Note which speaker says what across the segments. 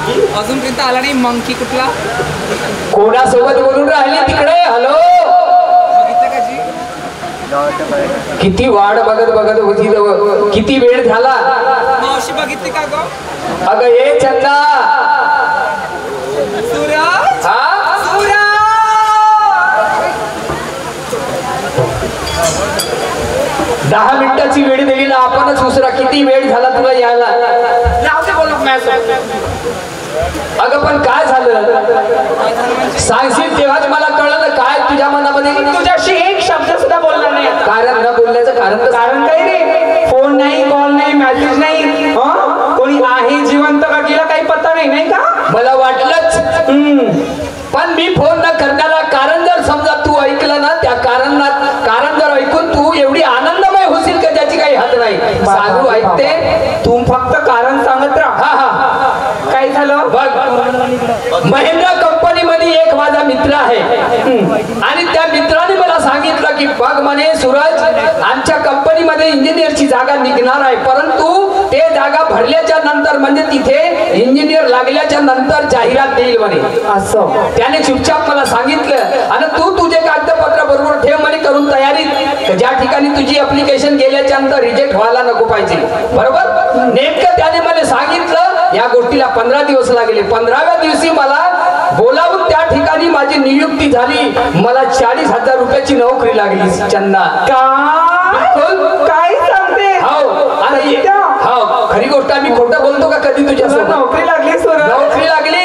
Speaker 1: अजूनपर्यंत आला नाही. मंकी कुठला?
Speaker 2: कोणासोबत बोलून राहिली तिकडे? हॅलो, किती वाट बघत बघत होती, किती वेळ झाला.
Speaker 1: मावशी बघितली का गो?
Speaker 2: अगं ये चंदा.
Speaker 1: सूरज,
Speaker 2: हा
Speaker 1: सूरज.
Speaker 2: 10 मिनिटाची वेळ दिली ना आपणच उसरा. किती वेळ झाला तुला यायला?
Speaker 1: लावते बोलू मॅच.
Speaker 2: अगं पण काय झालं सांगशील तेव्हाच मला कळलं काय तुझ्या मनामध्ये.
Speaker 1: तुझ्याशी एक शब्द सुद्धा बोलणार नाही.
Speaker 2: कारण न बोलण्याचं कारण
Speaker 1: काय रे? फोन नाही, कॉल नाही, मेसेज नाही. कोणी आहे जिवंत का गेला काही पत्ता नाही, नाही का?
Speaker 2: मला वाटलंच. पण मी फोन न करण्याला कारण जर समजा तू ऐकलं ना, त्या कारण जर ऐकून तू एवढी आनंदमय होशील का त्याची काही हद नाही. सांगू ऐकते
Speaker 1: तू फक्त कारण सांगत राहा.
Speaker 2: हा.
Speaker 1: काय झालं
Speaker 2: बघ, महिंद्रा कंपनीमध्ये एक माझा मित्र आहे आणि त्या मित्राने मला सांगितलं की बघ म्हणे सूरज, आमच्या कंपनीमध्ये इंजिनियरची जागा निघणार आहे, परंतु ते जागा भरल्याच्या नंतर म्हणजे तिथे इंजिनियर लागल्याच्या नंतर जाहिरात देईल म्हणे.
Speaker 1: असं
Speaker 2: त्याने चुपचाप मला सांगितलं. आणि तू तुझे कागदपत्र बरोबर ठेव म्हणे करून तयारीत, ज्या ठिकाणी तुझी अप्लिकेशन गेल्याच्या नंतर रिजेक्ट व्हायला नको पाहिजे. बरोबर. नेमकं त्याने मला सांगितलं. या गोष्टीला 15 दिवस लागले. 15व्या दिवशी मला बोलावून त्या ठिकाणी माझी नियुक्ती झाली. मला 40,000 रुपयाची नोकरी लागली. चंदा,
Speaker 1: काय सांगते?
Speaker 2: हो. आणि हो, खरी गोष्ट. मी खोटं बोलतो का कधी? तुझ्या
Speaker 1: नोकरी लागली.
Speaker 2: नोकरी लागली.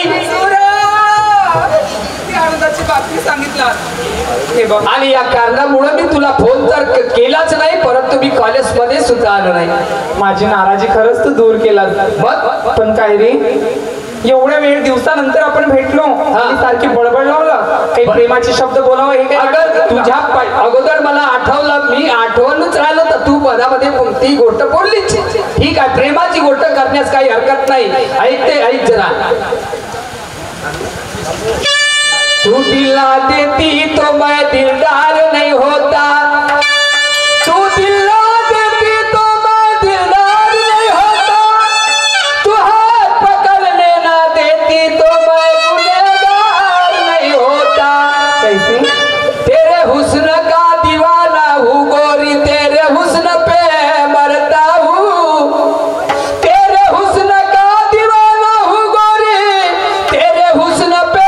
Speaker 1: आनंदाची बातमी सांगितलं.
Speaker 2: आणि या कारणामुळे मी तुला फोन तर केलाच नाही, परंतु मी कॉलेजमध्ये सुद्धा आलो नाही.
Speaker 1: माझी नाराजी खरंच तू दूर केला. पण काय रे, एवढ्या वेळ दिवसानंतर आपण भेटलो आणि सारखी बडबड लावलं, काही प्रेमाचे शब्द बोलावं हे काय?
Speaker 2: अगर तुझ्या अगोदर मला आठवलं, मी आठवणच राहिलं तर तू मनामध्ये कोणती गोष्ट बोललीच. ठीक आहे, प्रेमाची गोष्ट करण्यास काही हरकत नाही. ऐक जरा. तू दिला देती तो मैं दिलदार नहीं होता. तू दिला देती तो मैं दिलदार नहीं होता. तू हाथ पकड़ने ना देती तो मैं गुनहगार नहीं होता.
Speaker 1: कैसे?
Speaker 2: तेरे हुस्न का दीवाना हूँ गोरी, तेरे हुस्न पे मरता हूँ. तेरे हुस्न का दीवाना हूँ गोरी, तेरे हुस्न पे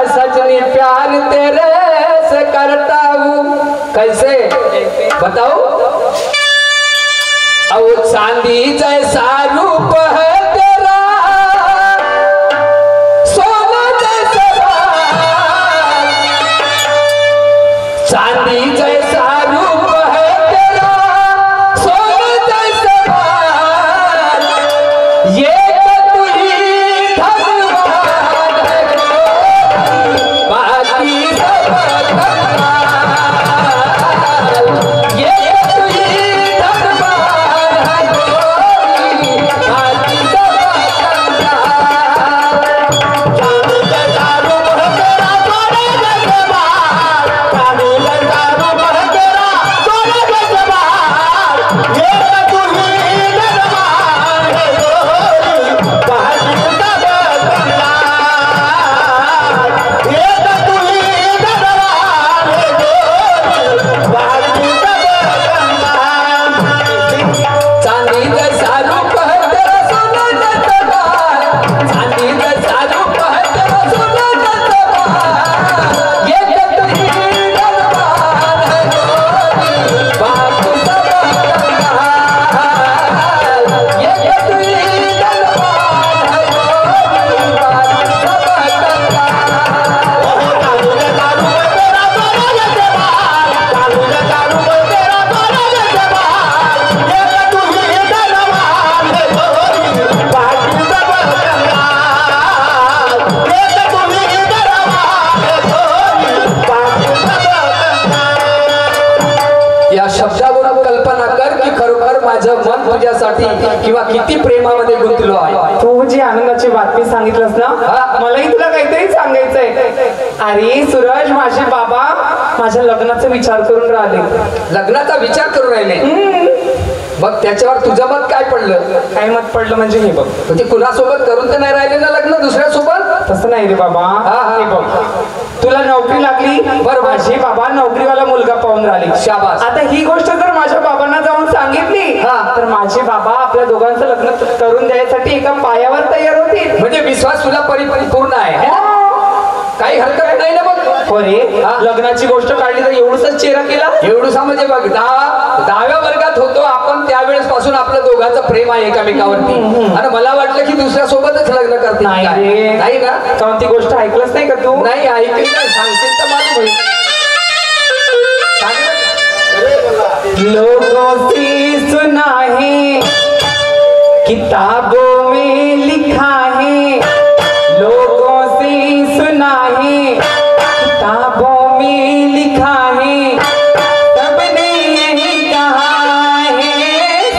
Speaker 2: सजनी, प्यार तेरे से करता हूँ. कैसे बताओ? और चांदी जैसा रूप है तेरा, सोना जैसा बाल. चांदी जैसा रूप है तेरा, सोना जैसा बाल. ये किंवा किती प्रेमामध्ये गुंतलो आहे.
Speaker 1: तू जी आनंदाची बातमी सांगितलंस ना, मलाही तुला काहीतरी सांगायचंय. अरे सूरज, माझे बाबा माझ्या लग्नाचा विचार करून राहिले.
Speaker 2: लग्नाचा विचार करून राहिले? मग त्याच्यावर तुझं मत काय पडलं?
Speaker 1: काय मत पडलं म्हणजे हे बघ,
Speaker 2: म्हणजे कुणासोबत करून तर नाही राहिले ना लग्न दुसऱ्या सोबत?
Speaker 1: तसं नाही रे बाबा. हे बघ, तुला नोकरी लागली
Speaker 2: बरोबर,
Speaker 1: माझे बाबा नोकरीवाला मुलगा पाहून राहिले.
Speaker 2: शाबास.
Speaker 1: आता ही गोष्ट जर माझ्या बाबांना जाऊन सांगितली तर माझे बाबा आपल्या दोघांचं लग्न करून द्यायसाठी एका पायावर तयार होतील.
Speaker 2: म्हणजे विश्वास तुला परिपूर्ण आहे, काही हरकत नाही ना? मग
Speaker 1: हो रे, लग्नाची गोष्ट काढली तर एवढंच चेहरा केला.
Speaker 2: एवढं म्हणजे बघ, 10व्या वर्गात होतो आपण त्यावेळेस पासून आपलं दोघांचं प्रेम आहे एकामेकावरती. आणि मला वाटलं की दुसऱ्या सोबतच लग्न करते. नाही ना?
Speaker 1: कारण ती गोष्ट ऐकलंच नाही का तू?
Speaker 2: नाही ऐकली नाही, सांगशील तर मालूम होईल.
Speaker 1: लोगों से सुना है, किताबों में लिखा है, लोगों से सुना है, किताबों में लिखा है, सबने यही कहा है,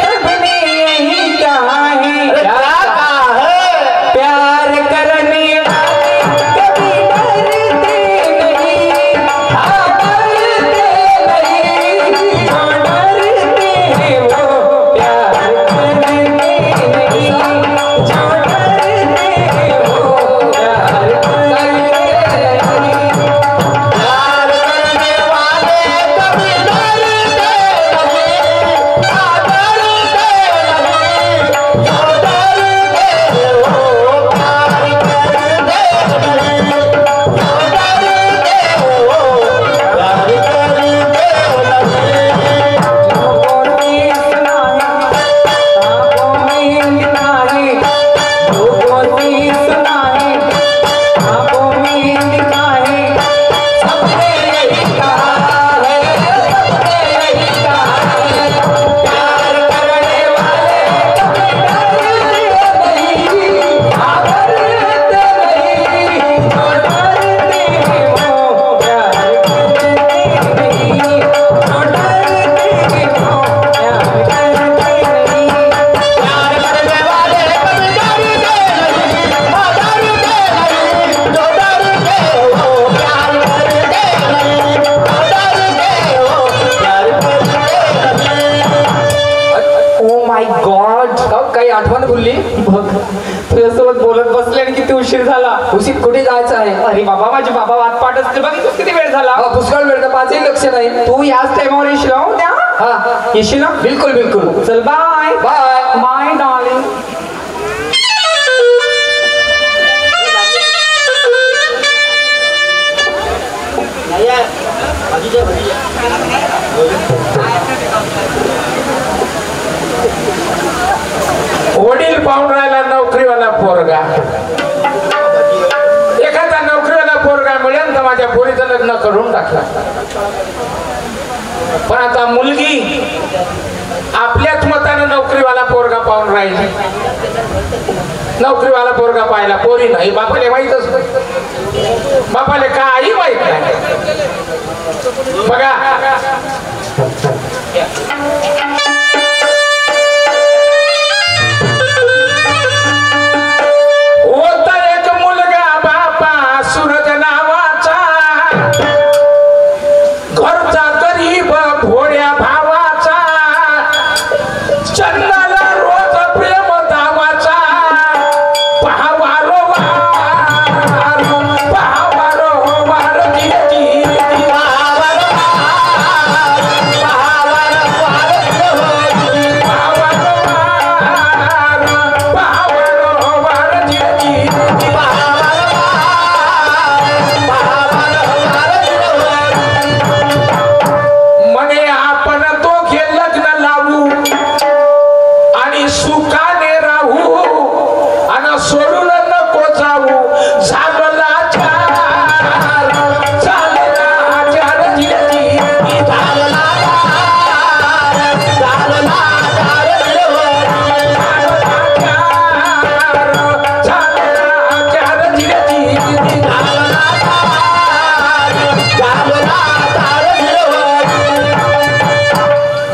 Speaker 1: सबने यही कहा है, क्या कहा है? प्यार करने कभी डरते नहीं, डरते नहीं, डरते हैं वो प्यार करने नहीं, जो डरते हैं वो प्यार करने नहीं। प्यार करने वाले कभी डरते नहीं,
Speaker 2: काही आठवण बोलली?
Speaker 1: तुझ्यासोबत बोलत बसले आणि किती उशीर झाला.
Speaker 2: उशीर कुठे जायचं आहे?
Speaker 1: अरे बाबा, माझे बाबा वाट पाहत असतील. बघितलं किती वेळ झाला.
Speaker 2: पुष्कळ वेळ तर माझंही लक्ष नाही.
Speaker 1: तू याच टाइमावर येशील हो त्या?
Speaker 2: हा
Speaker 1: येशील ना?
Speaker 2: बिलकुल बिलकुल.
Speaker 1: चल बाय
Speaker 2: बाय
Speaker 1: बाय डार्लिंग.
Speaker 3: वडील पाहून राहिला नोकरीवाला पोरगा. एखादा नोकरीवाला पोरगा मिळेल तर माझ्या पोरीचं लग्न करून टाकला. पण आता मुलगी आपल्याच मतानं नोकरीवाला पोरगा पाहून राहिली. नोकरीवाला पोरगा पाहिला, पोरी नाही. बापाले माहीतच नाही, बापाले काही माहित नाही. बघा होता एक मुलगा बापा सूरज नावाचा, घरचा गरीब भोळ्या भावाचा, चंदाला रोज प्रेम दावाचा. पहावारो वार, पहावारो वार जिती, पहावारो वार, पहावारो वार, पहावारो वार जिती, म्हणे आपण दोघे लग्न लावू आणि सुखाने राहू आणि सोडून नको जाऊ. झाला चार, झाला चार जिती, झाला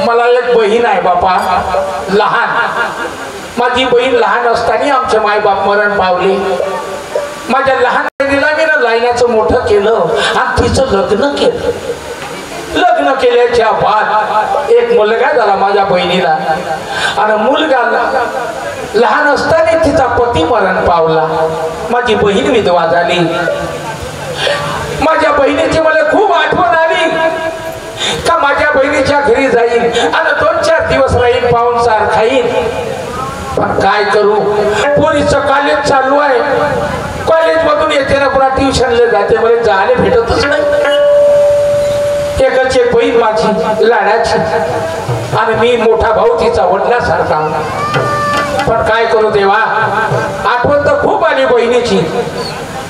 Speaker 3: मला एक बहीण आहे बापा, लहान. माझी बहीण लहान असताना आमचे मायबाप मरण पावले. माझ्या लहान बहिणीला मी ना लायनाचं मोठं केलं आणि तिचं लग्न केलं. लग्न केल्याच्या बाद एक मुलगा झाला माझ्या बहिणीला आणि मुलगा लहान असताना तिचा पती मरण पावला. माझी बहीण विधवा झाली. माझ्या बहिणीची मला खूप आठवण आली का माझ्या बहिणीच्या घरी जाईल आणि 2-4 दिवस राहील, पाहुणचार खाईन. पण काय करू, पोरीचं कॉलेज चालू आहे. कॉलेज मधून येते ना पुन्हा ट्युशनला जाते, मला जायला भेटतच नाही. एकच एक बहीण माझी लाडाची आणि मी मोठा भाऊ तिचा वडिलासारखा. पण काय करू देवा, आठवण तर खूप आली बहिणीची.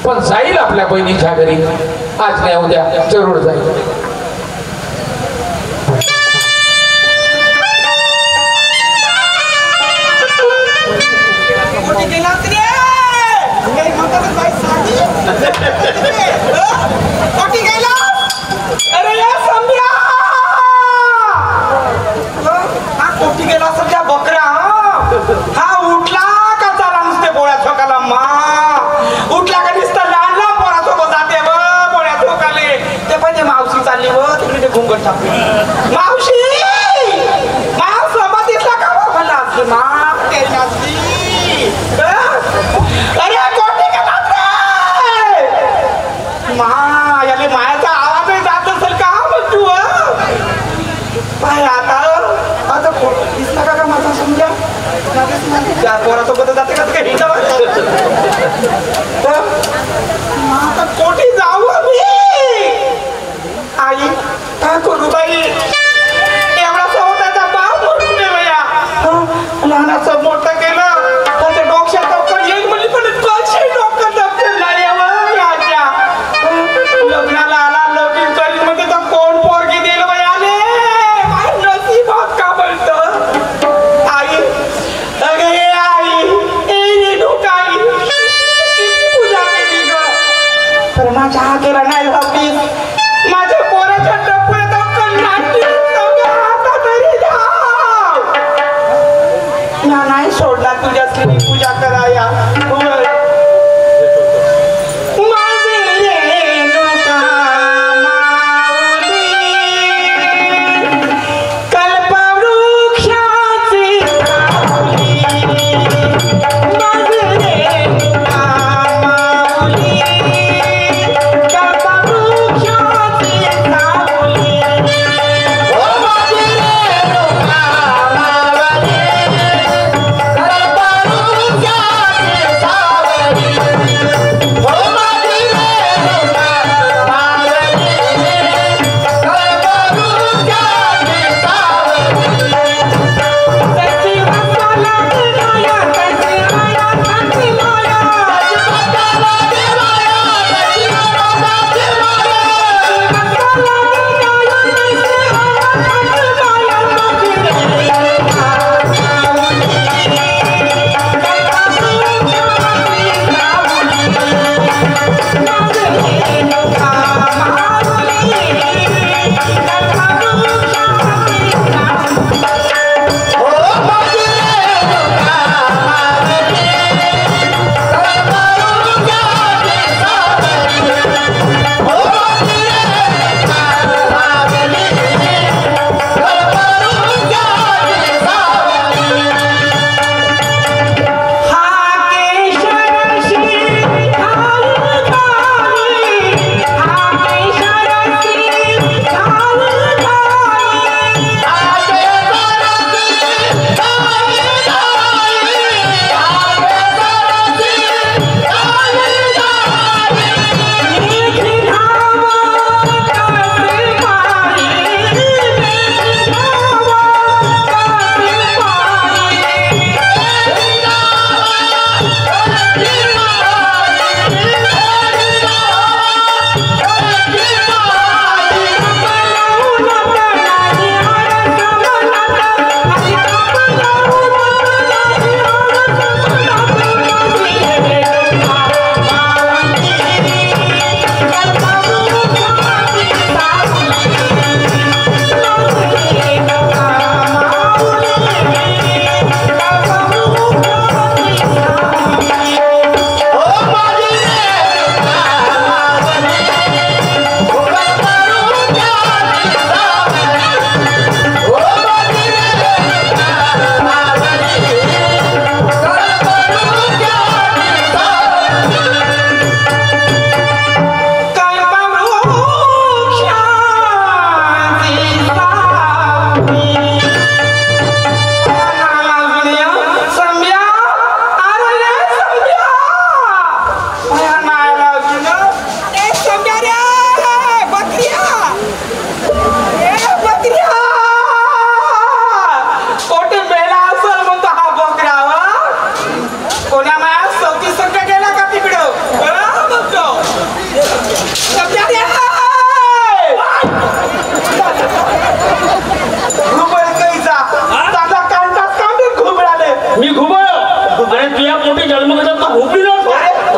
Speaker 3: पण जाईल आपल्या बहिणीच्या घरी, आज नाही उद्या जरूर जाईल.
Speaker 2: अरे या संध्या हा कोटी गेला सध्या बकरा. हा उठला का चाला नुसते पोळ्या ठोकाला मा उठला का नुसतं लहान लहान पोळा सोबत जाते व पोळ्या ठोकाले. ते पण ते मावशी चालली व तिकडे ते घुंगट टाकले. मावशी माव सोबत दिसला का मला असली मा केली असली. अरे कोटी गेला मा याले मायाचा आवाजही जात असेल का म्हणतो पाय. आता दिसला का माझा समजा त्या पोरासोबत जाते का काही आता कोठी जाऊ मी. आई काय करू बाई, एवढा सवताचा बाप म्हणून या लहानाचं मोठं केलं त्याच्या डोक्यात डोकं येईल म्हणजे पण कशी डोकं दप्तर झाले लग्नाला आला लगीन करीत म्हणजे तर कोण पोरगी दिलं बाई आले काय नशीबात का बोलत. आई अगं हे आई ए डोकाई पूजा केली ग तर माझ्या हाकेला नाही भावली. माझ्या पोराच्या डोक्यात अक्कल नाही. आता तरी जाव नाही सोडणार तुझ्या पूजा कराया.
Speaker 3: सावली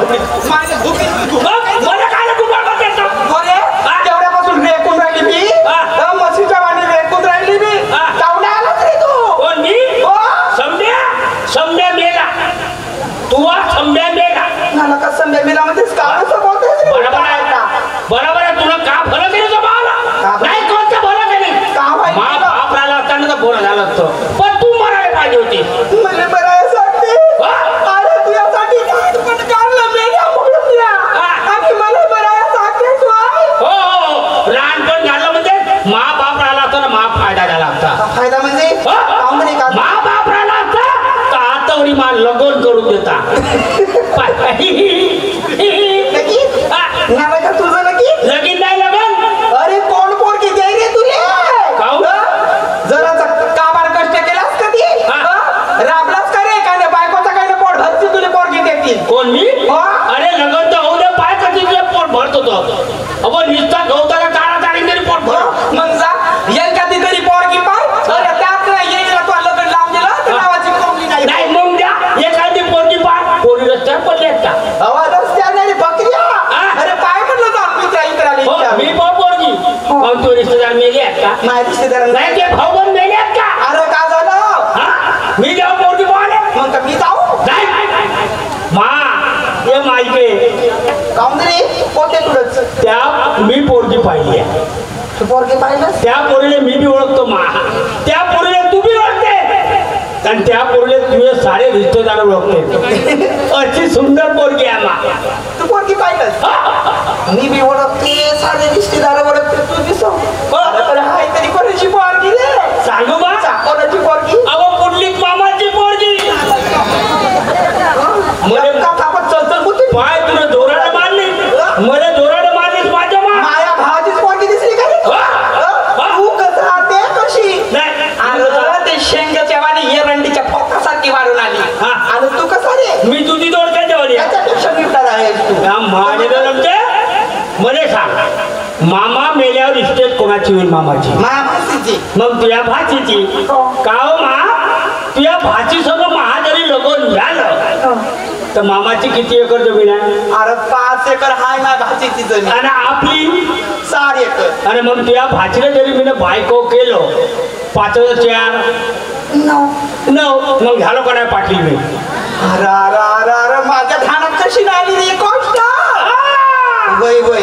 Speaker 1: माझ्या झोपेत
Speaker 2: मला काय तू बडबड करतो?
Speaker 1: अरे तेवढ्यापासून रेकून राहिली मी म्हशीच्या वाणी रेकून राहिली मी तेवढ्या आलाच रे तू
Speaker 2: कोण मी? समद्या मेला. तू समद्या मेला.
Speaker 1: मला का समजा मिला मध्येच काम असं बोलतोयस रे?
Speaker 2: बरोबर आहे बरोबर आहे. तुला का भलं केलं तो भावाला? नाही कोणतं भलं केलं?
Speaker 1: का माहिती
Speaker 2: मा
Speaker 1: तुला?
Speaker 2: बाप राहिला असताना तर बोला झालं असतं पण तू मरायला पाहिजे होती.
Speaker 1: मला बरायसाठी अरे तुझ्यासाठी पण काढलं मेल्या मुळ्या आणि मला बरायसाठी तू
Speaker 2: हो लहानपण झालं म्हणजे मा बाप राहिला असताना मा फायदा झाला असता.
Speaker 1: फायदा म्हणजे काम नाही का
Speaker 2: मा बाप राहिला असता तर आतावरी मा लगन करून देता.
Speaker 1: नाव का तुझं नक्की
Speaker 2: लगीन नाही लगन.
Speaker 1: अरे कोण पोरगी द्याय रे तुले
Speaker 2: काहून?
Speaker 1: जरा काबार कष्ट केलास कधी राबलास का रे काय बायकोचा काय पोट भरती तुले पोरगी देतील
Speaker 2: कोण मी?
Speaker 1: हा?
Speaker 2: अरे लगन तर होऊ दे पाय कधी पोट भरत होतो. अबो निस्ता गवताला काढा काढीन तरी पोट भर.
Speaker 1: मग जा येईल कधी तरी पोरगी पाय अरे त्यात येईल तू लग्न लावून दिलं तर नावाची पोरगी नाही
Speaker 2: नाही मग द्या एखादी पोरगी पाय पोरी रस्त्यावर पडल्यात का?
Speaker 1: हवा रस्त्याने आणि बकऱ्या अरे काय म्हणलं जा मित्र इतराले
Speaker 2: हो, मी भाऊ पोरगी मग तू रिश्तेदार मेले आहेत का?
Speaker 1: माझ्या रिश्तेदार
Speaker 2: नाही ते भाऊ पण मेले आहेत का?
Speaker 1: अरे का झालं
Speaker 2: हा? मी जेव्हा पोरगी पाहिले
Speaker 1: मग का मी जाऊ
Speaker 2: नाही मा ये मायके
Speaker 1: काऊन रे कोणते तुडच
Speaker 2: त्या मी पोरगी पाहिली आहे.
Speaker 1: तू पोरगी पाहिलं
Speaker 2: त्या पोरीला मी बी ओळखतो मा त्या पोरीला तू बी ओळखते आणि त्या पोरीला तुझे सारे रिश्तेदार ओळखते. अशी सुंदर पोरगी आहे मा.
Speaker 1: तू पोरगी पाहिलं मी बी ओळखते सारे रिश्तेदार ओळखते तू दिसव अरे हाय तरी कोणाची पोरगी रे
Speaker 2: सांगू बा
Speaker 1: कोणाची पोरगी
Speaker 2: अहो पुंडलिक मामाची पोरगी.
Speaker 1: मला आपण चलचल होती
Speaker 2: पाय तुला जोराला मारली मला जोराला मारलीस माझ्या मा.
Speaker 1: माया भावाचीच पोरगी दिसली का रे तू कसं राहते कशी
Speaker 2: नाही
Speaker 1: अरे ते शेंगाच्या वाणी एरंडीच्या फोकासारखी वाढून आली आणि तू कसा रे
Speaker 2: मी तुझी दोडक्याच्या वाली
Speaker 1: त्याच्यापेक्षा निवडणार आहे तू
Speaker 2: माझ्या लमते मला सांग मामा मेल्यावर इस्टेट कोणाची होईल मामाची?
Speaker 1: मामाची
Speaker 2: मग तुझ्या भाचीची का हो मा तुझ्या भाची सगळं महाजरी लगन झालं तर मामाची किती एकर जमीन आहे?
Speaker 1: अरे 5 एकर हाय माझ्या भाचीची जमीन
Speaker 2: आणि आपली
Speaker 1: 4 एकर
Speaker 2: आणि मग तुझ्या भाचीला जरी मी बायको केलो 5 4 9 मग झालं का नाही पाटील मी?
Speaker 1: अरे अरे अरे अरे माझ्या ध्यानात कशी नाही आली रे गोष्ट वय वय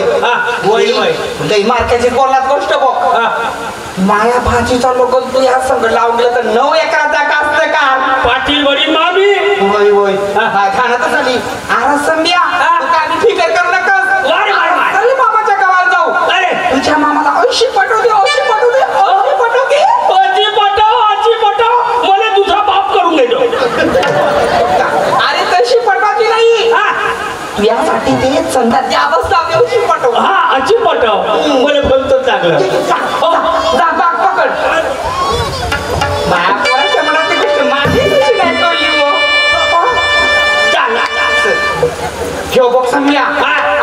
Speaker 2: वय वय
Speaker 1: लई मार्काची बोललात गोष्ट बघ माया भाजीचा लोक तू या संग लावलं तर 9 एकराचा का असतं का
Speaker 2: पाटील वडील मामी
Speaker 1: वय वय ध्यानातच आली अरे संध्या तू काय फिकर करू नकास चल मामाच्या गावाला जाऊ
Speaker 2: अरे
Speaker 1: तुझ्या मामाला 80 पटवू दे 80 पटवू दे 80 पटवू दे
Speaker 2: आजी पटव मला दुसरा बाप करून देतो.
Speaker 1: अरे तशी पटवाची नाही तू यासाठी ते संध्या द्यावंच लागेल 80 पटव
Speaker 2: हा आजी पटव मला फक्त चांगलं
Speaker 1: जा बाग पकड माया पोराच्या मनात ती गोष्ट माझी कशी नाही कळली हो ठेव बघ संध्या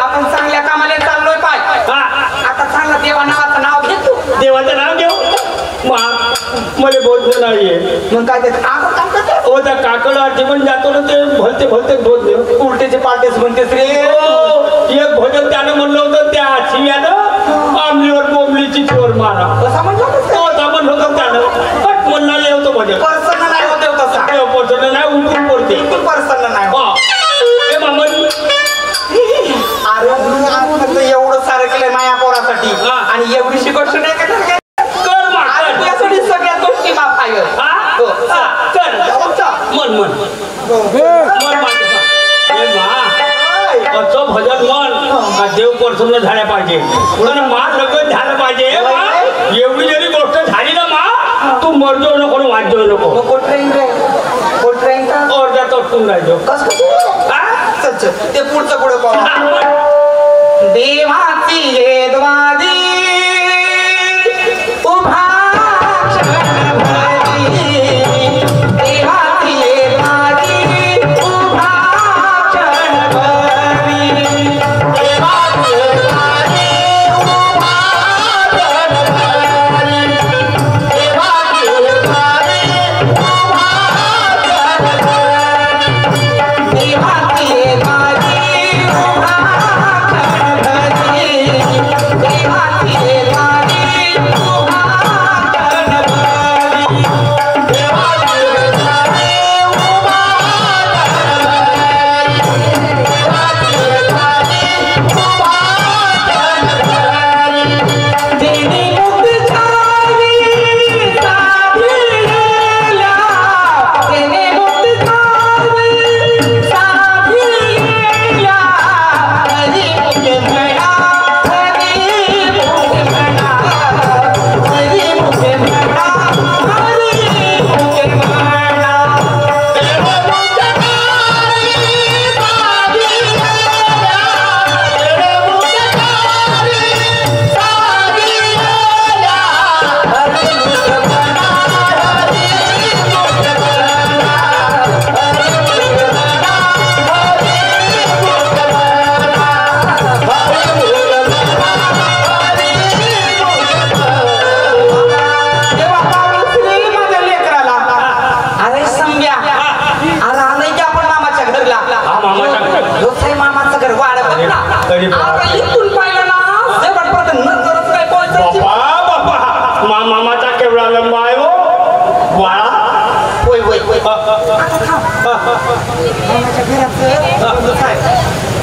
Speaker 1: आपण चांगल्या कामाला चाललोय पाय आता चांगला देवा नावाचं नाव घेतो
Speaker 2: देवाचं नाव घेऊ मला बोलणं नाहीये
Speaker 1: मग काय ते आता काम करते
Speaker 2: हो त्या काकड आरती पण जातो ना ते भलते भलते बोल दे
Speaker 1: उलटेचे पालटेच म्हणतेस रे
Speaker 2: एक भजन त्यानं म्हणलं होतं त्या शिव्यानं आमलीवर बोंबलीची चोर मारा
Speaker 1: कसा म्हणलं
Speaker 2: तो असा म्हणलं होतं त्यानं पट म्हणणार येतो भजन
Speaker 1: पर्सन नाही होते तसा
Speaker 2: काय पर्सन नाही उठून पडते
Speaker 1: बिलकुल पर्सन नाही
Speaker 2: हे मामन
Speaker 1: अरे एवढं सारं केलंय माया पोरासाठी आणि एवढीशी गोष्ट नाही करणार काय
Speaker 2: कर मार
Speaker 1: तुझ्यासाठी सगळ्या गोष्टी माफ आहे
Speaker 2: कर मन मन मन असं भजन मन का देव प्रसन्न झाल्या पाहिजे पण मा लगन झालं पाहिजे एवढी जरी गोष्ट झाली ना मा तू मरजो नको वाजो नको
Speaker 1: ट्रेन रे ट्रेन का
Speaker 2: अर्ध्यात अटकून राहिलो
Speaker 1: ते पुढचं पुढे पाहू देवाची ये द्वारी उभा
Speaker 4: देवा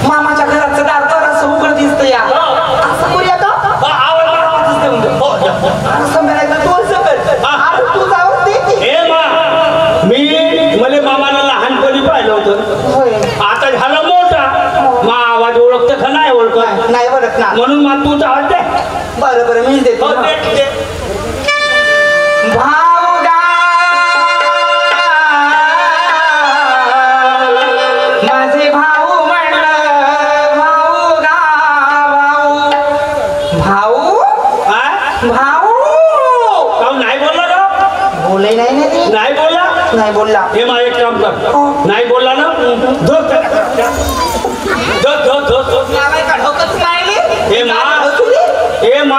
Speaker 1: मामाच्या घराचं दार तर असं उघड दिसतं या असं करूया का तू जावं
Speaker 4: मी मला मामाला लहानपणी पाहिलं होतं आता झाला मोठा मा आवाज ओळखते का नाही ओळखत
Speaker 1: नाही बरं ना
Speaker 4: म्हणून मग तूच आवाज दे
Speaker 1: बरं बरं मी देतो भाऊगा माझे भाऊ म्हणलं भाऊगा भाऊ भाऊ भाऊ
Speaker 4: का नाही बोलला का
Speaker 1: बोले नाही ना ते
Speaker 4: नाही बोलला
Speaker 1: नाही बोलला
Speaker 4: हे मा एक काम कर
Speaker 1: हो.
Speaker 4: नाही बोलला ना धर हे मा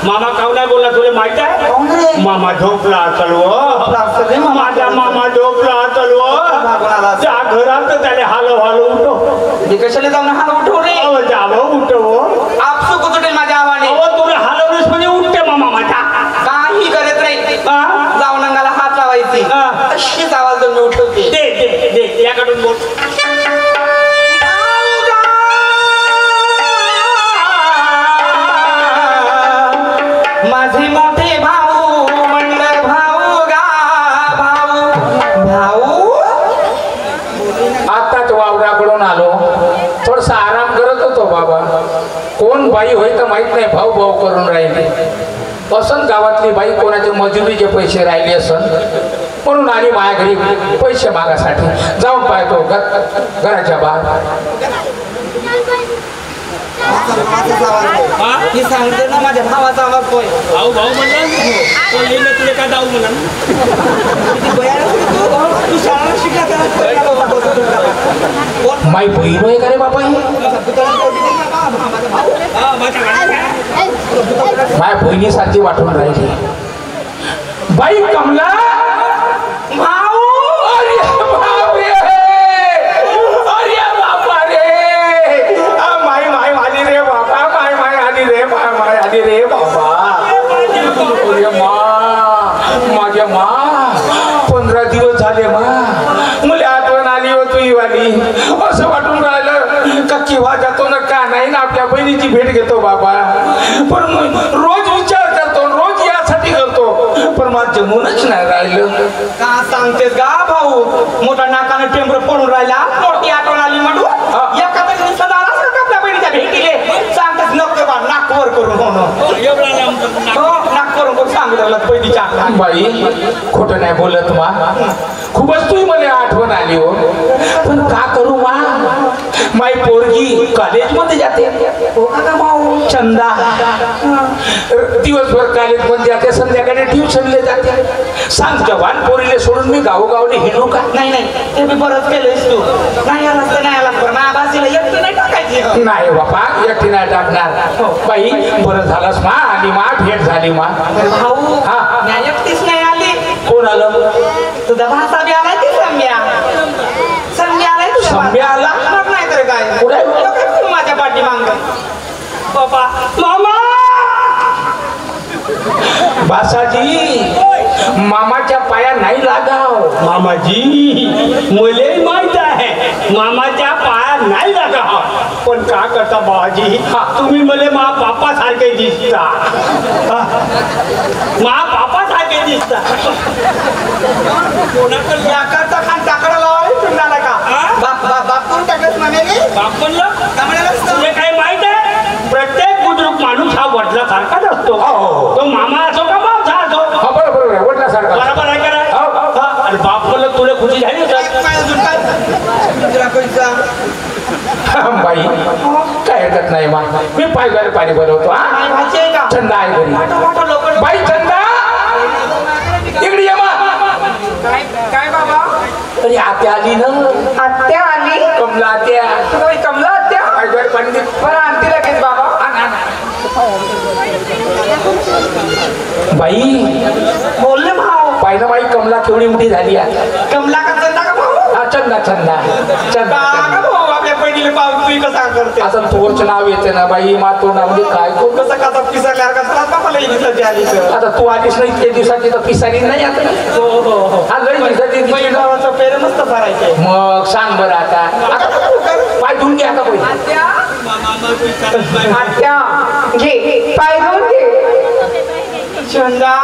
Speaker 4: मामा काव नाही बोलला तुला माहित आहे मामा झोपला चलव माझा मामा झोपला चलव त्या घरात त्याने हालो हालो उठव
Speaker 1: कशाला जाऊन हाल उठव रे
Speaker 4: जावं उठव
Speaker 1: आपसू कुठे माझ्या आवाने
Speaker 4: तुला हलवलीस म्हणजे उठते मामा माझा
Speaker 1: काही करत नाही जाऊन अंगाला हात लावायची अशीच आवाज देऊन मी उठवते
Speaker 4: दे दे दे याकडून बोल
Speaker 1: माझे मोठे भाऊ म्हणलं भाऊ गा भाऊ भाऊ
Speaker 3: आताच वावराकडून आलो थोडसा आराम करत होतो बाबा कोण बाई होय तर माहित नाही भाऊ भाऊ करून राहिली असन गावातली बाई कोणाचे मजुरीचे पैसे राहिले असन म्हणून आली माझ्या घरी पैसे मागासाठी जाऊन पाहतो घराच्या बाहेर
Speaker 1: मी सांगते ना माझ्या भावाचा आवाज होय
Speaker 4: भाऊ भाऊ म्हणलं तुला काय जाऊ म्हणा
Speaker 1: तू शाळा शिकला
Speaker 3: माई बहीण होय का रे बाबा ही माझ्या बहिणीसारखी वाटून राहिली बाई कमला
Speaker 1: भाऊ
Speaker 3: अरे बाप रे अरे बापा रे माई माई आली रे बाबा माई माई आली रे माय माय आली रे बाबा अरे मा माझ्या मा 15 दिवस झाले मा मुले आठवण आली हो तुही वाली असं वाटून राहिलं का केव्हा जातो ना का नाही ना आपल्या बहिणीची भेट घेतो बाबा पण रोज विचार करतो रोज यासाठी करतो पण माझं जमूनच नाही राहिलं
Speaker 1: का सांगतेस गा भाऊ मोठा नाकाने टेंबर पडून राहिला मोठी आठवण आली म्हणून एका तरी सदा आपल्या बहिणीच्या भेटीले सांगतेस नको बा नाकवर करून नाक करून सांगू लागला बहिणीच्या आठवण
Speaker 3: बाई खोटं नाही बोलत मा खूपच तुही मला आठवण आली हो पण का करू मा माई पोरगी कॉलेजमध्ये जाते
Speaker 1: हो का भाऊ
Speaker 3: चंदा दिवसभर कॉलेजमध्ये जाते संध्याकाळी ट्युशनले जाते सांग जवान पोरीले सोडून मी गावोगावले हिंडू का
Speaker 1: नाही नाही ते मी बरंच केलंयस तू नाही आलास तर नाही आलास पण माझ्या बाजीला एकटं नाही टाकायची
Speaker 3: नाही बापा एकटी नाही टाकणार बाई बरं झालंस मा आणि मा भेट झाली मा
Speaker 1: भाऊ
Speaker 3: हा.
Speaker 1: मी एकटीच नाही आली
Speaker 3: कोण आलं
Speaker 1: तुझा भाषा बी आलाय की सम्या सम्या आलाय तुझा
Speaker 3: सम्या आला?
Speaker 1: मग नाही तर काय
Speaker 3: कुठे?
Speaker 1: तो काय तू माझ्या पाठी मांग
Speaker 4: बाबा मामा
Speaker 3: बासाजी मामाच्या पाया नाही लागाव
Speaker 4: मामाजी मुले माहित आहे मामाच्या पाया नाही लागा पण का करता बाबाजी तुम्ही मला मा बापा सारखे दिसता मा बापा सारखे दिसता कोणाकडे
Speaker 1: याकडचा खान टाकडा लावाय पिंडाला का बाप बाप बाप कोण टाकलंस म्हणे
Speaker 4: बाप म्हणलं
Speaker 1: का म्हणालास तू?
Speaker 4: तुला काही माहित आहे प्रत्येक बुजुर्ग माणूस हा वडिलासारखाच असतो
Speaker 3: हो.
Speaker 4: तो मामा असो का बाप असो
Speaker 3: हा बरोबर आहे वडिलासारखा
Speaker 4: बरोबर आहे का नाही?
Speaker 3: हो.
Speaker 4: हा, आणि बाप म्हणलं तुला खुशी झाली का?
Speaker 1: काय अजून काय दुसरा पैसा
Speaker 3: बाई काय हरकत नाही मा मी पायद्वारे पाणी बनवतो हा
Speaker 1: काय भाजी आहे का
Speaker 3: चंदा आहे घरी
Speaker 1: मोठं लोक
Speaker 3: बाई चंदा इकडे ये मा
Speaker 1: काय काय बाबा
Speaker 3: अरे आत्या आली ना
Speaker 1: आत्या आली
Speaker 3: कमला आत्या
Speaker 1: तुम्ही कमला आत्या
Speaker 3: पायद्वारे पाणी दे
Speaker 1: बरं आणते लगेच बाबा
Speaker 3: बाई
Speaker 1: बोलले भाऊ
Speaker 3: पाहिलं बाई कमला केवढी मोठी झाली आहे
Speaker 1: कमला का चंदा का भाऊ
Speaker 3: हा चंदा चंदा चंदा
Speaker 1: का भाऊ आपल्या बहिणीला पाहून तुम्ही कसा करते
Speaker 3: आता तोच नाव येते ना बाई मा तो नाव म्हणजे काय
Speaker 1: कसं कसा पिसरल्यावर कसा
Speaker 4: मला इथं झाली तर.
Speaker 3: आता तू आधीच नाही इतके दिवसाची तर पिसारी नाही आता.
Speaker 4: हो हो हो.
Speaker 3: हा लई दिवसाची दिसली ना.
Speaker 4: गावाचं पेर मस्त भरायचंय.
Speaker 3: मग सांग बरं आता पाय धुवून घे आता पहिले.
Speaker 1: आत्या घे पाय धुवून घे.
Speaker 4: चंदा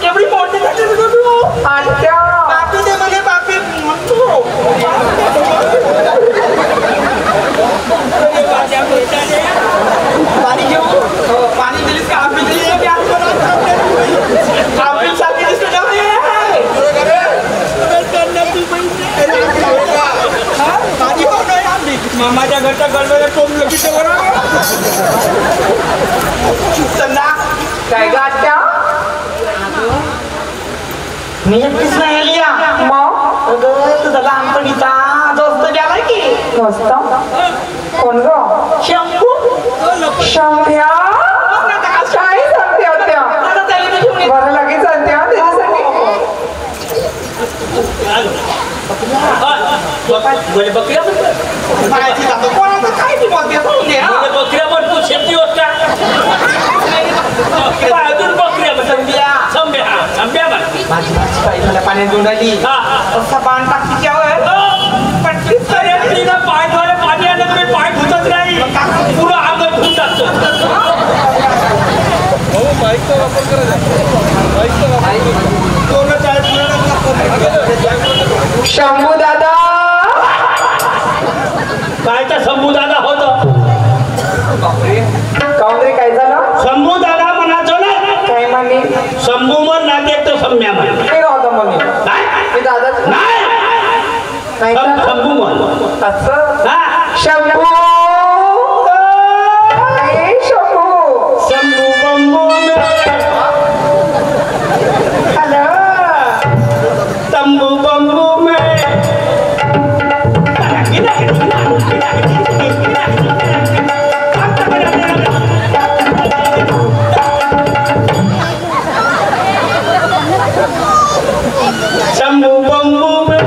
Speaker 4: एवढी मोठी झाली तुझं तू.
Speaker 1: आत्या
Speaker 4: बापी दे म्हणे बापी म्हणतो. पाणी घेऊ. पाणी दिलीस का आपली दिली आपली साथी दिसते का मामाच्या घरच्या गडबड कोंबलं किती चंदा
Speaker 1: काय ग आत्या
Speaker 4: मी एकटीच नाही आली
Speaker 1: मग
Speaker 4: अगं तुझा लहानपणीचा दोस्त गेलाय की
Speaker 1: मस्त कोण ग
Speaker 4: शंभू
Speaker 1: शंभ्या काय सांगते आत्या
Speaker 4: आता त्याला मी घेऊन येतो.
Speaker 1: बरं लगेच आत्या त्याच्यासाठी
Speaker 2: बकऱ्या
Speaker 4: माहिती जातो कोणाचं काय ती बोलते करून दे हा.
Speaker 2: बकऱ्या पण तू शेती होत का अजून बकऱ्या संभ्या
Speaker 4: माझी माझी बाई मला पाण्यात घेऊन आली असा बाण टाक तिच्यावर पण ती
Speaker 2: पाय धुवायला पाणी आलं तरी पाय धुतच नाही पुढं अंग धुवून टाकतो.
Speaker 1: शंभू दादा
Speaker 2: कायचा शंभू दादा होत
Speaker 1: काऊन रे काय झालं
Speaker 2: शंभू दादा म्हणायचो ना
Speaker 1: काय म्हणे
Speaker 2: शंभू म्हण ना ते तर सम्या म्हण
Speaker 1: मी राहतो म्हणे मी दादाच
Speaker 2: नाही
Speaker 1: नाही का?
Speaker 2: शंभू म्हण
Speaker 1: असं
Speaker 2: हा
Speaker 1: शंभू ए शंभू
Speaker 2: शंभू बंबू
Speaker 1: हॅलो
Speaker 2: तंबू बंबू में शंभू बंबू में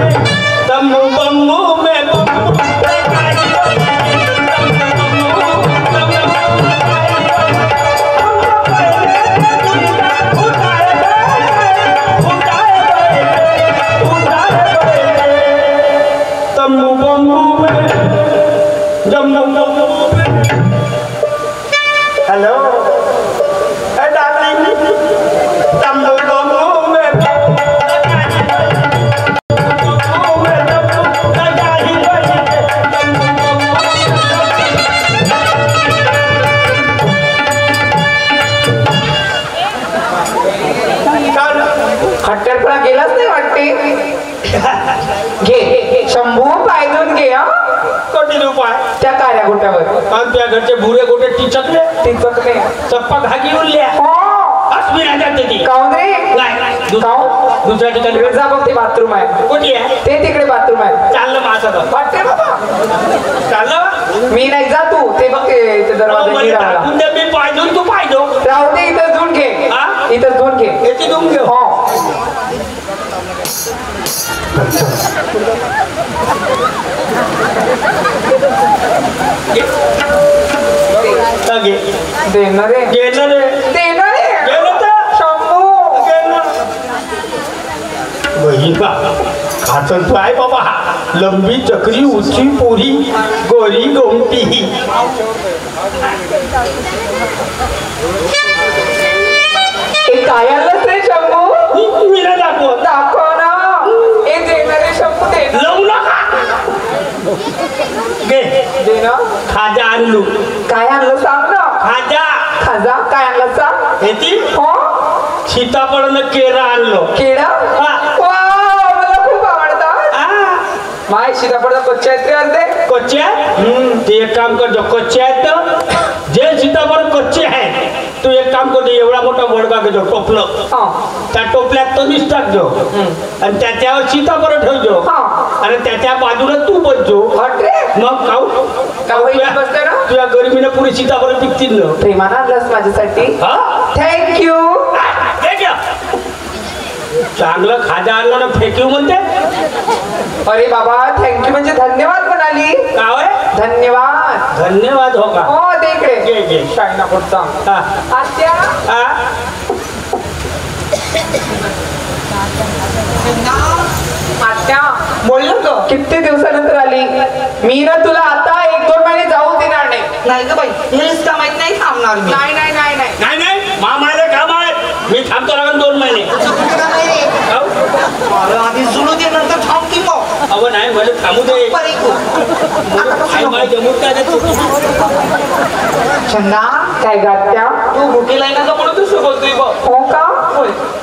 Speaker 2: तंबू बंबू में तंबू बंबू में जम्बू बंबू में हेलो डार्लिंग तंबू बंबू में
Speaker 1: हट्टरपणा गेलाच नाही वाटते घे शंभू पाय धुवून घे हा
Speaker 2: कोटी रुपये
Speaker 1: त्या काऱ्या गोट्यावर
Speaker 2: आणि त्या घरचे बुरे गोटे टिचकले
Speaker 1: ती चकले
Speaker 2: चप्पा घागी उरल्या
Speaker 1: हो
Speaker 2: मी नाही जाते ती
Speaker 1: काऊन रे
Speaker 2: नाही
Speaker 1: काऊन
Speaker 2: दुसऱ्या ठिकाणी
Speaker 1: जा बघ ते बाथरूम आहे
Speaker 2: कोणी आहे
Speaker 1: ते तिकडे बाथरूम आहे
Speaker 2: चाललं माझं
Speaker 1: वाटते बाबा
Speaker 2: चाललं
Speaker 1: मी नाही जा तू ते बघ ते दरवाजा
Speaker 2: टाकून दे मी पाहिजे तू पाहिजे
Speaker 1: राहू दे इथं धुवून घे
Speaker 2: हा?
Speaker 1: इथं धुवून घे
Speaker 2: याची देऊन घेऊ
Speaker 1: हो
Speaker 2: घे
Speaker 1: देणार रे
Speaker 2: गेलं रे
Speaker 1: देणार रे
Speaker 2: गेलं तर
Speaker 1: शंभू
Speaker 2: बहिणा खाचन तू आहे बाबा लंबी चक्री उची पोरी गोरी गोमटी
Speaker 1: हे काय आलंच रे शंभू
Speaker 2: मी नाही दाखवत
Speaker 1: दाखव ना हे देणार रे शंभू दे
Speaker 2: लावू नका घे
Speaker 1: दे ना
Speaker 2: खाजा आणलू
Speaker 1: काय आणलं सांग ना
Speaker 2: खाजा
Speaker 1: खाजा काय आणलं सांग
Speaker 2: येते
Speaker 1: हो
Speaker 2: सीताफळानं केरा आणलो
Speaker 1: केळा
Speaker 2: हा.
Speaker 1: वाव, मला खूप आवडतात
Speaker 2: आ,
Speaker 1: माय सीताफळ कच्चे आहेत रे अर्धे
Speaker 2: कच्चे ते एक काम करतो कच्चे आहेत ना जे सीताफळ कच्चे आहे तू एक काम करतो एवढा मोठा वडगा घेतो टोपलं
Speaker 1: हा
Speaker 2: त्या टोपल्यात तो मीच टाकजो आणि त्याच्यावर सीताफळ ठेवजो
Speaker 1: हा.
Speaker 2: आणि त्याच्या बाजूला तू बसजो
Speaker 1: हट रे
Speaker 2: मग खाऊ
Speaker 1: काऊ इथे बसते ना
Speaker 2: तुझ्या गरमीनं पुरी सीताफळ पिकतील ना
Speaker 1: प्रेमानं आणलंस माझ्यासाठी
Speaker 2: हा
Speaker 1: थँक्यू
Speaker 2: हे घ्या. चांगलं खाजा आणलं ना फेकू म्हणते
Speaker 1: अरे बाबा थँक्यू म्हणजे धन्यवाद म्हणाली
Speaker 2: काय
Speaker 1: धन्यवाद
Speaker 4: धन्यवाद हो का
Speaker 1: हो ते इकडे
Speaker 4: घे घे
Speaker 1: काय ना पुढचा
Speaker 4: हा
Speaker 1: आत्या
Speaker 4: हा
Speaker 1: आत्या
Speaker 5: बोललो तो
Speaker 1: किती दिवसानंतर आली मी ना तुला आता 1-2 महिने जाऊ देणार नाही
Speaker 5: नाही ग बाई हेच का माहित नाही थांबणार मी
Speaker 1: नाही नाही नाही नाही
Speaker 4: नाही नाही मामाला काम आहे मी थांबतो लागून 2 महिने हो?
Speaker 5: अरे आधी जुळू दे नंतर थांब की मग
Speaker 4: अहो नाही मला थांबू दे
Speaker 5: बरे तू
Speaker 4: आई मला जमूत काय देत
Speaker 5: चंदा
Speaker 1: काय गात्या
Speaker 5: तू भुकेला आहे ना का म्हणून तू बोलतोय बघ
Speaker 1: हो का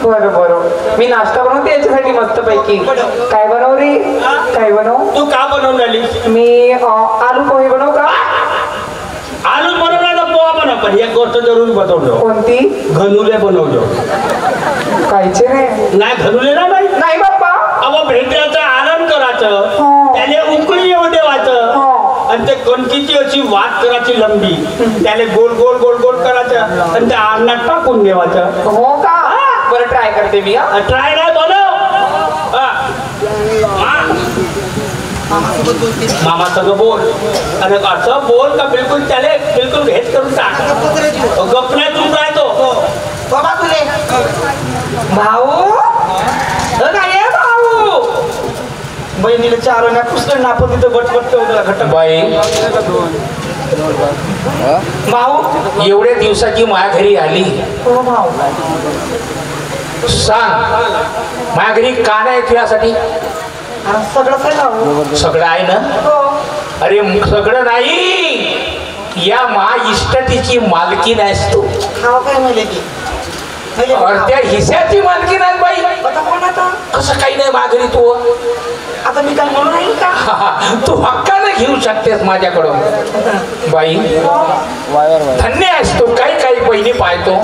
Speaker 1: बरं बरं मी नाश्ता बनवते याच्यासाठी मस्त पैकी काय बनव रे काय बनव
Speaker 4: तू का बनवून राहिली
Speaker 1: मी आलू पोहे बनवू का
Speaker 4: आलू बनवला पोहा बनव पण एक गोष्ट जरूर बनवलो
Speaker 1: कोणती
Speaker 4: घनुले बनवलो
Speaker 1: कायचे रे
Speaker 4: नाही घनुले ना बाई
Speaker 1: नाही बाप्पा
Speaker 4: अहो भेटायचं आराम करायचं
Speaker 1: हो.
Speaker 4: त्याने उकळी येऊ देवायचं
Speaker 1: हो.
Speaker 4: आणि ते कणकीची अशी वात करायची लंबी त्याने गोल गोल गोल गोल करायचं आणि त्या अन्नात टाकून देवायचं
Speaker 1: हो का बरं ट्राय करते मी हा
Speaker 4: ट्राय नाही बनव मामा सगळं बोल आणि असं बोल का बिलकुल त्याने बिलकुल भेट करून टाक गप नाही तू राहतो
Speaker 5: बाबा तुले भाऊ काय भाऊ बहिणीला चारवण्या पुस्तक नापत तिथं बटबट घट
Speaker 3: बाई
Speaker 5: भाऊ
Speaker 3: एवढ्या दिवसाची माझ्या घरी आली
Speaker 5: हो भाऊ
Speaker 3: सांग माझ्या घरी का नाही तुझ्यासाठी
Speaker 5: हा, सगळं काय भाऊ
Speaker 3: सगळं आहे ना
Speaker 5: हो
Speaker 3: अरे सगळं नाही या महाइष्टतीची मालकी नाहीस तू
Speaker 5: खावा काय म्हणले की
Speaker 3: अर्ध्या हिस्याची मालकी नाही बाई
Speaker 5: आता कोण आता
Speaker 3: कसं काही नाही माझ्या घरी तू
Speaker 5: आता मी काय म्हणून राहील का
Speaker 3: तू हक्काने घेऊ शकतेस माझ्याकडून बाई धन्य आहेस तू काही काही बहिणी पाहतो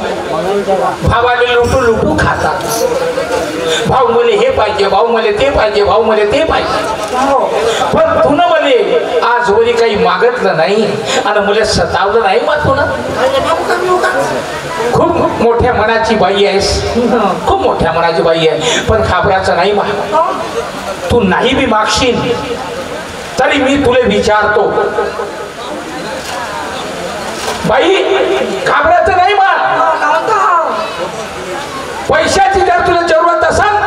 Speaker 3: भावाले लुटू लुटू खातात भाऊ मला हे पाहिजे भाऊ मला ते पाहिजे भाऊ मला ते पाहिजे पण तू ना मले आजवरी काही मागितलं नाही आणि मला सतावलं नाही मग तू ना खूप मोठ्या मनाची बाई आहेस खूप मोठ्या मनाची बाई आहे पण घाबरायचं नाही मा तू नाही बी मागशील तरी मी तुला विचारतो बाई घाबरायचं नाही मा पैशाची जर तुला जरूरत असेल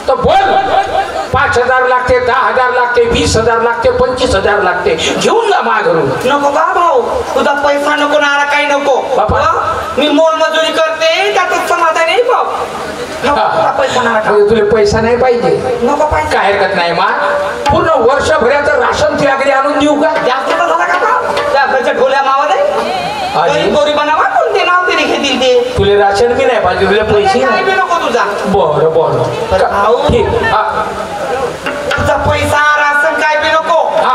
Speaker 3: तर बोल 5,000 लागते 10,000 लागते 20,000 लागते 25,000 लागते घेऊन जा मा घरून
Speaker 5: नको का भाऊ तुझा पैसा नको नारा काही नको
Speaker 3: बापा.
Speaker 5: मी मोलमजुरी करते त्यातच समाधान आहे भाऊ नको तुझा पैसा नारा
Speaker 3: म्हणजे तुला पैसा नाही पाहिजे
Speaker 5: नको पैसा
Speaker 3: काय हरकत नाही मा पूर्ण वर्षभराचं राशन तुझ्या घरी आणून देऊ का
Speaker 5: जास्त तर झाला का भाऊ? त्या घरच्या ढोल्या मावाले
Speaker 3: आणि?
Speaker 5: गोरी बनावा कोणते नाव तरी घेतील ते
Speaker 3: तुला राशन बी नाही पाहिजे तुला पैसे
Speaker 5: काय
Speaker 3: नाही
Speaker 5: बी नको तुझा
Speaker 3: बरं बरं
Speaker 5: भाऊ.
Speaker 3: ठीक हा
Speaker 5: तुझा पैसा राशन काय बी नको
Speaker 3: हा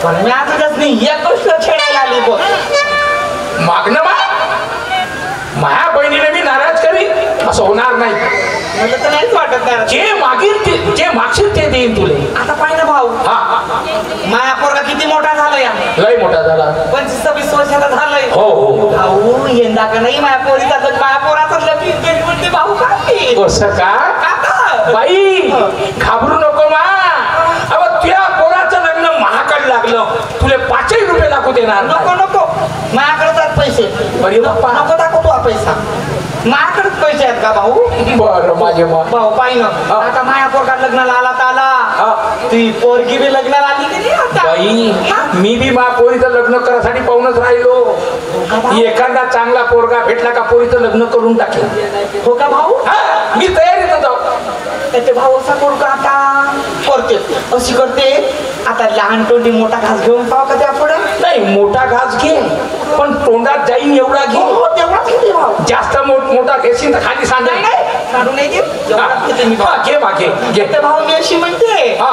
Speaker 5: पण मी आजच नाही एक गोष्ट छेडायला आली बघ
Speaker 3: मागणं मा माझ्या बहिणीने मी नाराज करी असं होणार नाही
Speaker 5: मला तर नाहीच वाटत नाही
Speaker 3: जे मागील ते जे मागशील ते देईन तुले
Speaker 5: आता पाहिजे भाऊ
Speaker 3: हा
Speaker 5: माया पोरगा किती मोठा झाला या
Speaker 3: लय मोठा झाला
Speaker 5: 25-26 वर्षाचा झालाय
Speaker 3: हो हो
Speaker 5: भाऊ यंदा का नाही माया पोरीचा तर माया पोराचं लगीन केली म्हणते भाऊ काय
Speaker 3: कसं का
Speaker 5: काका
Speaker 3: बाई घाबरू नको मा अहो तुझ्या पोराचं लग्न महागड लागलं तुले 5 रुपये दाखवू देणार
Speaker 5: नको
Speaker 3: नाही.
Speaker 5: नको माझ्याकडे जात पैसे
Speaker 3: अरे बाप्पा.
Speaker 5: नको दाखवतो हा पैसा माझ्याकडेच पैसे आहेत का भाऊ
Speaker 3: बरं माझे मा
Speaker 5: भाऊ पाहिलं आता माया पोरगा लग्नाला आला तर आला ती पोरगी बी लग्नाला आली की नाही आता
Speaker 3: बाई मी बी मा पोरीचं लग्न करायसाठी पाहूनच राहिलो एखादा चांगला पोरगा भेटला का पोरीचं लग्न करून टाकेल
Speaker 5: हो का भाऊ
Speaker 3: हा मी तयारीत जाऊ
Speaker 5: त्याचे भाऊ असा करू का आता करते अशी करते आता लहान तोंडी मोठा घास घेऊन पाव का त्या पुढे
Speaker 3: नाही मोठा घास घे पण तोंडात जाईन एवढा घे
Speaker 5: हो तेवढाच घेते भाऊ
Speaker 3: जास्त मोठा घेशील तर खाली सांगा
Speaker 5: नाही नाही काढून नाही घेत एवढाच घेते मी भाऊ.
Speaker 3: घे मागे घे
Speaker 5: तर भाऊ मी अशी म्हणते
Speaker 3: हा.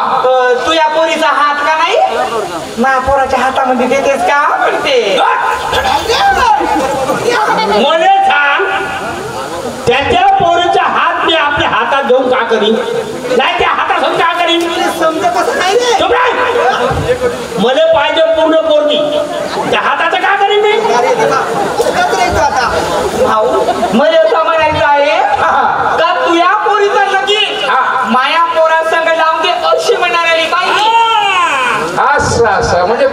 Speaker 5: तू या पोरीचा हात का नाही माझ्या पोराच्या हातामध्ये देतेस का म्हणते
Speaker 4: मला सांग त्याच्या पोरीचा हात मी आपल्या हातात घेऊन का करीन नाही त्या हातातून का करीन
Speaker 5: समजत कसं नाही रे
Speaker 4: चुप राह. मला पाहिजे